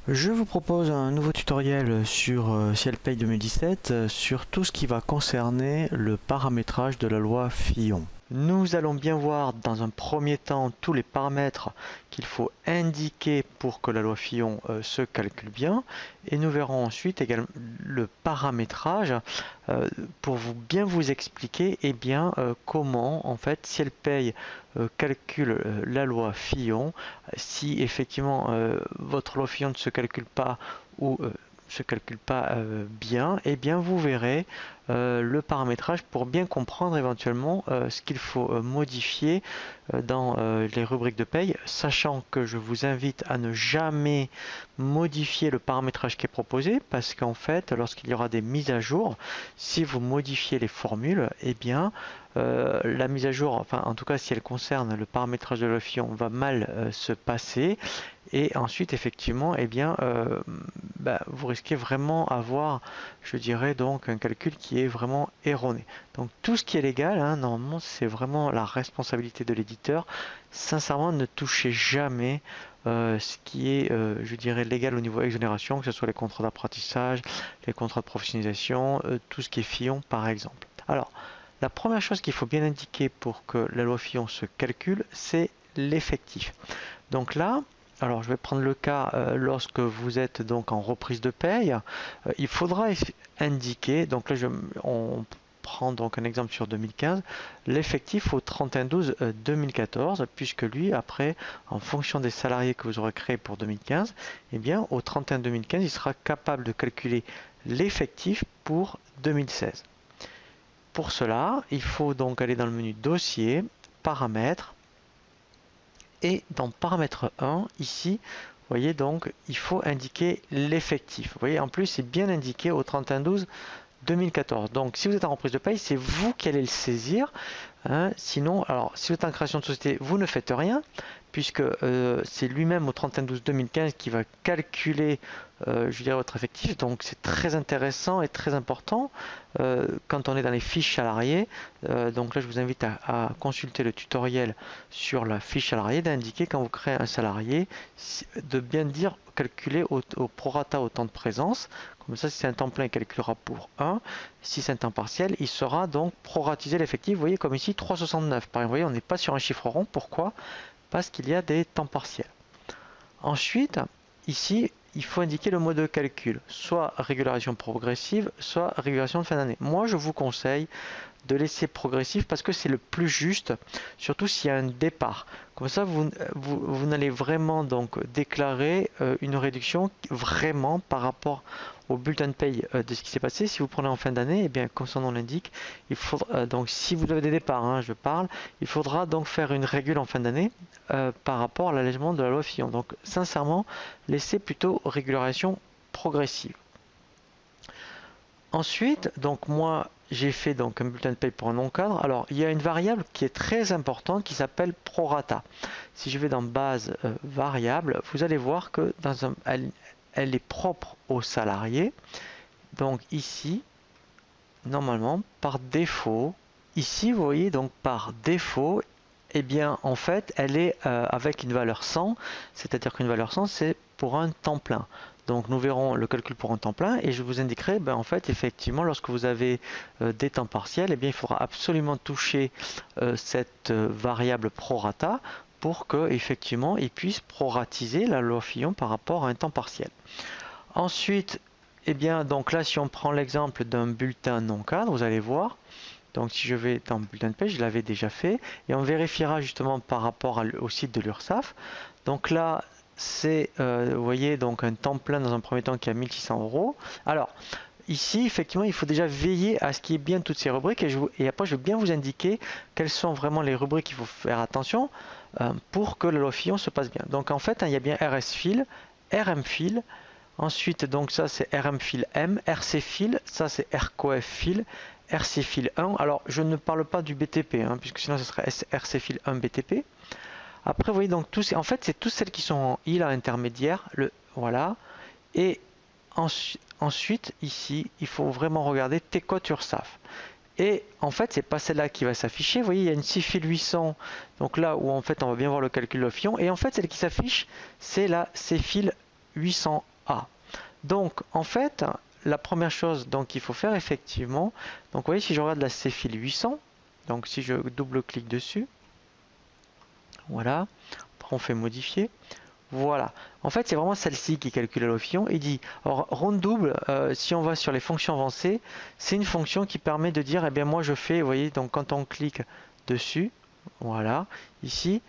Je vous propose un nouveau tutoriel sur CielPay 2017 sur tout ce qui va concerner le paramétrage de la loi Fillon. Nous allons bien voir dans un premier temps tous les paramètres qu'il faut indiquer pour que la loi Fillon se calcule bien, et nous verrons ensuite également le paramétrage pour bien vous expliquer comment en fait CielPay calcule la loi Fillon. Si effectivement votre loi Fillon ne se calcule pas ou se calcule pas bien, vous verrez le paramétrage pour bien comprendre éventuellement ce qu'il faut modifier dans les rubriques de paye, sachant que je vous invite à ne jamais modifier le paramétrage qui est proposé, parce qu'en fait, lorsqu'il y aura des mises à jour, si vous modifiez les formules, la mise à jour, enfin en tout cas si elle concerne le paramétrage de l'option, va mal se passer, et ensuite effectivement vous risquez vraiment avoir, je dirais donc, un calcul qui est vraiment erroné. Donc tout ce qui est légal, normalement c'est vraiment la responsabilité de l'éditeur. Sincèrement, ne touchez jamais ce qui est, je dirais, légal au niveau exonération, que ce soit les contrats d'apprentissage, les contrats de professionnalisation, tout ce qui est Fillon par exemple. Alors, la première chose qu'il faut bien indiquer pour que la loi Fillon se calcule, c'est l'effectif. Donc là, alors je vais prendre le cas lorsque vous êtes donc en reprise de paye, il faudra indiquer, donc là on prend donc un exemple sur 2015, l'effectif au 31/12/2014, puisque lui après, en fonction des salariés que vous aurez créés pour 2015, au 31/2015 il sera capable de calculer l'effectif pour 2016. Pour cela, il faut donc aller dans le menu Dossier, Paramètres, et dans Paramètre 1, ici, vous voyez donc, il faut indiquer l'effectif. Vous voyez, en plus, c'est bien indiqué au 31/12/2014. Donc, si vous êtes en reprise de paye, c'est vous qui allez le saisir. Sinon, alors, si vous êtes en création de société, vous ne faites rien, puisque c'est lui-même au 31/12/2015 qui va calculer je dirais votre effectif. Donc c'est très intéressant et très important quand on est dans les fiches salariés. Donc là je vous invite à consulter le tutoriel sur la fiche salariée, d'indiquer quand vous créez un salarié, de bien dire calculer au prorata au temps de présence. Comme ça, si c'est un temps plein, il calculera pour 1. Si c'est un temps partiel, il sera donc proratisé l'effectif. Vous voyez, comme ici, 3,69. Par exemple, vous voyez, on n'est pas sur un chiffre rond. Pourquoi? Parce qu'il y a des temps partiels. Ensuite, ici, il faut indiquer le mode de calcul, soit régularisation progressive, soit régularisation de fin d'année. Moi, je vous conseille de laisser progressif parce que c'est le plus juste, surtout s'il y a un départ. Comme ça, vous n'allez vraiment donc déclarer une réduction vraiment par rapport au bulletin de paye de ce qui s'est passé. Si vous prenez en fin d'année, comme son nom l'indique, il faudra donc, si vous avez des départs, je parle, il faudra donc faire une régule en fin d'année par rapport à l'allègement de la loi Fillon. Donc sincèrement, laissez plutôt régularisation progressive. Ensuite, donc moi j'ai fait donc un bulletin de paye pour un non-cadre. Alors il y a une variable qui est très importante qui s'appelle prorata. Si je vais dans base variable, vous allez voir que elle est propre aux salariés. Donc ici, normalement, par défaut, ici vous voyez donc par défaut, en fait elle est avec une valeur 100, c'est-à-dire qu'une valeur 100 c'est pour un temps plein. Donc nous verrons le calcul pour un temps plein et je vous indiquerai en fait effectivement lorsque vous avez des temps partiels, il faudra absolument toucher cette variable prorata pour que effectivement il puisse proratiser la loi Fillon par rapport à un temps partiel. Ensuite, donc là si on prend l'exemple d'un bulletin non cadre, vous allez voir. Donc si je vais dans le bulletin de paie, je l'avais déjà fait et on vérifiera justement par rapport au site de l'URSSAF. Donc là c'est, vous voyez, donc un temps plein dans un premier temps qui est à 1600 €. Alors, ici, effectivement, il faut déjà veiller à ce qu'il y ait bien toutes ces rubriques et après, je vais bien vous indiquer quelles sont vraiment les rubriques qu'il faut faire attention pour que la loi Fillon se passe bien. Donc, en fait, il y a bien RS-Fil, RM-Fil, ensuite, donc ça, c'est RM-Fil M, RC-Fil, ça, c'est RCOF-Fil, RC-Fil 1. Alors, je ne parle pas du BTP, puisque sinon, ce serait RC-Fil 1 BTP. Après, vous voyez, donc en fait, c'est toutes celles qui sont en ILA intermédiaire, voilà. Et ensuite, ici, il faut vraiment regarder tes cotes URSSAF. Et en fait, c'est pas celle-là qui va s'afficher. Vous voyez, il y a une CFIL 800, donc là où en fait, on va bien voir le calcul de Fillon. Et en fait, celle qui s'affiche, c'est la CFIL 800 A. Donc en fait, la première chose qu'il faut faire effectivement, donc vous voyez si je regarde la C-file 800, donc si je double-clique dessus, voilà, après on fait modifier, voilà. En fait c'est vraiment celle-ci qui calcule la loi Fillon. Il dit, alors ronde double, si on va sur les fonctions avancées, c'est une fonction qui permet de dire, eh bien moi je fais, vous voyez, donc quand on clique dessus, voilà, ici,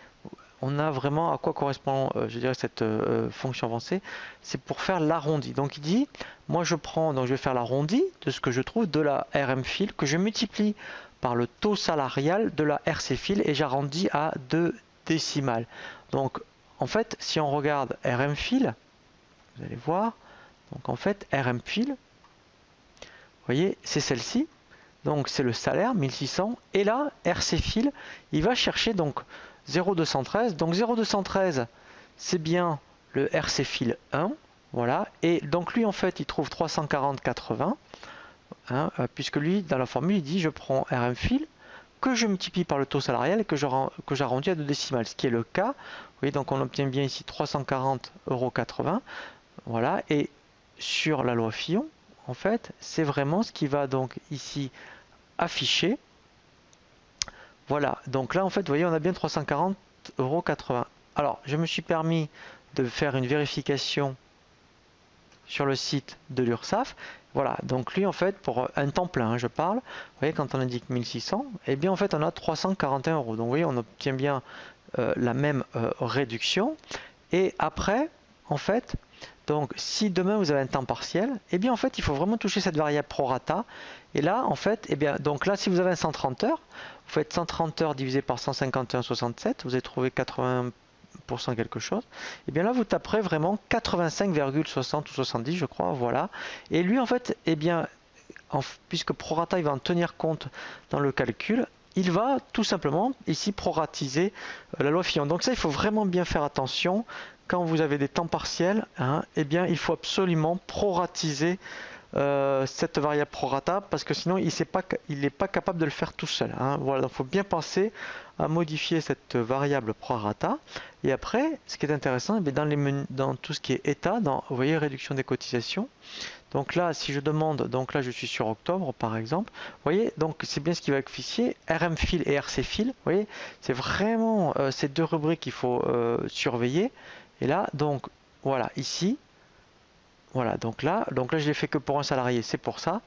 on a vraiment à quoi correspond, je dirais, cette fonction avancée. C'est pour faire l'arrondi. Donc il dit, moi je prends, donc je vais faire l'arrondi de ce que je trouve de la RM file, que je multiplie par le taux salarial de la RC file et j'arrondis à 2 décimales. Donc en fait, si on regarde RM file, vous allez voir, donc en fait RM file, vous voyez, c'est celle-ci. Donc c'est le salaire 1600 et là RC file, il va chercher donc 0,213. Donc 0,213 c'est bien le RC file 1, voilà. Et donc lui en fait il trouve 340,80, hein, puisque lui dans la formule il dit je prends RM file que je multiplie par le taux salarial et que j'arrondis à 2 décimales, ce qui est le cas. Vous voyez, donc on obtient bien ici 340,80 €, voilà. Et sur la loi Fillon, en fait, c'est vraiment ce qui va donc ici afficher. Voilà, donc là en fait, vous voyez, on a bien 340,80 €. Alors, je me suis permis de faire une vérification sur le site de l'URSSAF. Voilà, donc lui en fait, pour un temps plein, hein, je parle, vous voyez, quand on indique 1600, et bien en fait, on a 341 €. Donc vous voyez, on obtient bien la même réduction. Et après, en fait, donc si demain vous avez un temps partiel, et bien en fait, il faut vraiment toucher cette variable prorata. Et là, en fait, et bien donc là, si vous avez un 130 heures, vous faites 130 heures divisé par 151,67, vous allez trouver 80% quelque chose. Et bien là, vous taperez vraiment 85,60 ou 70, je crois, voilà. Et lui, en fait, et bien, puisque prorata, il va en tenir compte dans le calcul, il va tout simplement ici proratiser la loi Fillon. Donc ça, il faut vraiment bien faire attention. Quand vous avez des temps partiels, hein, eh bien, il faut absolument proratiser cette variable prorata parce que sinon il n'est pas capable de le faire tout seul, hein. Voilà, donc il faut bien penser à modifier cette variable prorata. Et après, ce qui est intéressant, eh bien, dans tout ce qui est état, vous voyez réduction des cotisations. Donc là, si je demande, donc là je suis sur octobre par exemple, vous voyez, donc c'est bien ce qui va afficher RM file et RC file. Vous voyez, c'est vraiment ces deux rubriques qu'il faut surveiller. Et là, donc voilà, ici, voilà, donc là je l'ai fait que pour un salarié, c'est pour ça.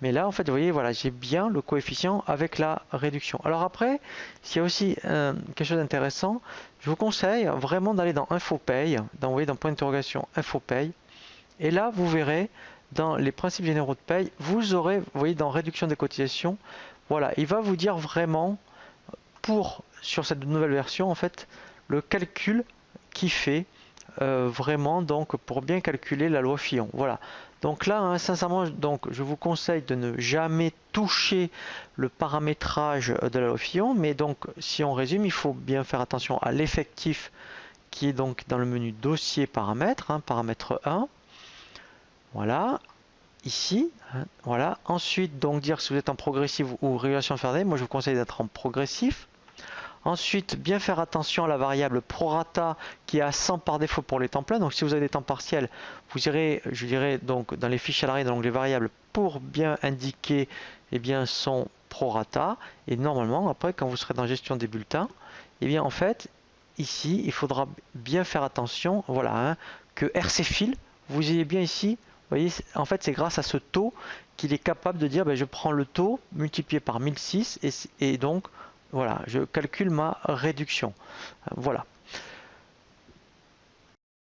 Mais là, en fait, vous voyez, voilà, j'ai bien le coefficient avec la réduction. Alors après, s'il y a aussi quelque chose d'intéressant, je vous conseille vraiment d'aller dans Info Paye, vous voyez, dans point d'interrogation Info Paye. Et là, vous verrez, dans les principes généraux de paye, vous aurez, vous voyez, dans réduction des cotisations, voilà, il va vous dire vraiment, sur cette nouvelle version, en fait, le calcul qui fait vraiment, donc, pour bien calculer la loi Fillon. Voilà. Donc là, hein, sincèrement, donc, je vous conseille de ne jamais toucher le paramétrage de la loi Fillon, mais donc, si on résume, il faut bien faire attention à l'effectif qui est donc dans le menu dossier paramètres, hein, paramètre 1. Voilà, ici, hein, voilà. Ensuite, donc dire si vous êtes en progressif ou régulation fermée. Moi, je vous conseille d'être en progressif. Ensuite, bien faire attention à la variable prorata qui est à 100 par défaut pour les temps pleins. Donc, si vous avez des temps partiels, vous irez, je dirais, donc dans les fiches salariés, dans l'onglet variables, pour bien indiquer son prorata. Et normalement, après, quand vous serez dans gestion des bulletins, bien en fait, ici, il faudra bien faire attention, voilà, hein, que RC file, vous ayez bien ici. Vous voyez, en fait, c'est grâce à ce taux qu'il est capable de dire, je prends le taux multiplié par 1006 et donc, voilà, je calcule ma réduction. Voilà.